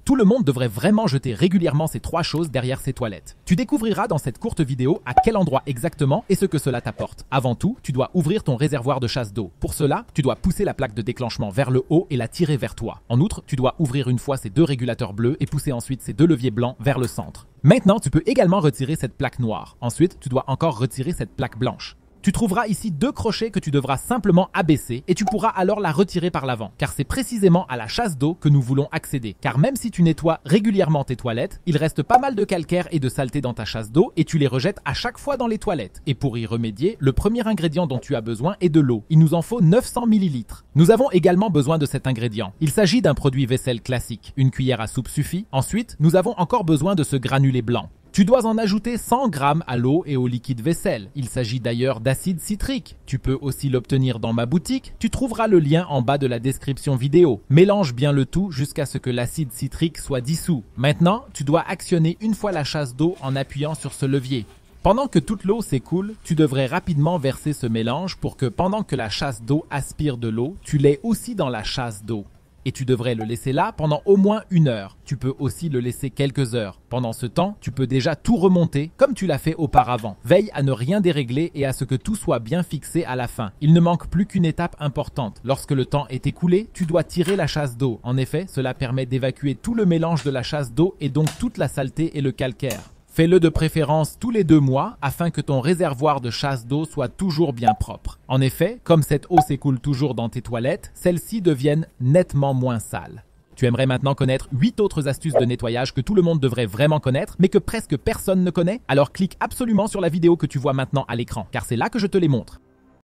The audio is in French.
Tout le monde devrait vraiment jeter régulièrement ces 3 choses derrière ses toilettes. Tu découvriras dans cette courte vidéo à quel endroit exactement et ce que cela t'apporte. Avant tout, tu dois ouvrir ton réservoir de chasse d'eau. Pour cela, tu dois pousser la plaque de déclenchement vers le haut et la tirer vers toi. En outre, tu dois ouvrir une fois ces 2 régulateurs bleus et pousser ensuite ces 2 leviers blancs vers le centre. Maintenant, tu peux également retirer cette plaque noire. Ensuite, tu dois encore retirer cette plaque blanche. Tu trouveras ici 2 crochets que tu devras simplement abaisser et tu pourras alors la retirer par l'avant, car c'est précisément à la chasse d'eau que nous voulons accéder. Car même si tu nettoies régulièrement tes toilettes, il reste pas mal de calcaire et de saleté dans ta chasse d'eau et tu les rejettes à chaque fois dans les toilettes. Et pour y remédier, le premier ingrédient dont tu as besoin est de l'eau. Il nous en faut 900 ml. Nous avons également besoin de cet ingrédient. Il s'agit d'un produit vaisselle classique. Une cuillère à soupe suffit. Ensuite, nous avons encore besoin de ce granulé blanc. Tu dois en ajouter 100 g à l'eau et au liquide vaisselle. Il s'agit d'ailleurs d'acide citrique. Tu peux aussi l'obtenir dans ma boutique. Tu trouveras le lien en bas de la description vidéo. Mélange bien le tout jusqu'à ce que l'acide citrique soit dissous. Maintenant, tu dois actionner une fois la chasse d'eau en appuyant sur ce levier. Pendant que toute l'eau s'écoule, tu devrais rapidement verser ce mélange pour que pendant que la chasse d'eau aspire de l'eau, tu l'aies aussi dans la chasse d'eau. Et tu devrais le laisser là pendant au moins 1 heure. Tu peux aussi le laisser quelques heures. Pendant ce temps, tu peux déjà tout remonter comme tu l'as fait auparavant. Veille à ne rien dérégler et à ce que tout soit bien fixé à la fin. Il ne manque plus qu'une étape importante. Lorsque le temps est écoulé, tu dois tirer la chasse d'eau. En effet, cela permet d'évacuer tout le mélange de la chasse d'eau et donc toute la saleté et le calcaire. Fais-le de préférence tous les 2 mois afin que ton réservoir de chasse d'eau soit toujours bien propre. En effet, comme cette eau s'écoule toujours dans tes toilettes, celles-ci deviennent nettement moins sales. Tu aimerais maintenant connaître 8 autres astuces de nettoyage que tout le monde devrait vraiment connaître, mais que presque personne ne connaît? Alors clique absolument sur la vidéo que tu vois maintenant à l'écran, car c'est là que je te les montre.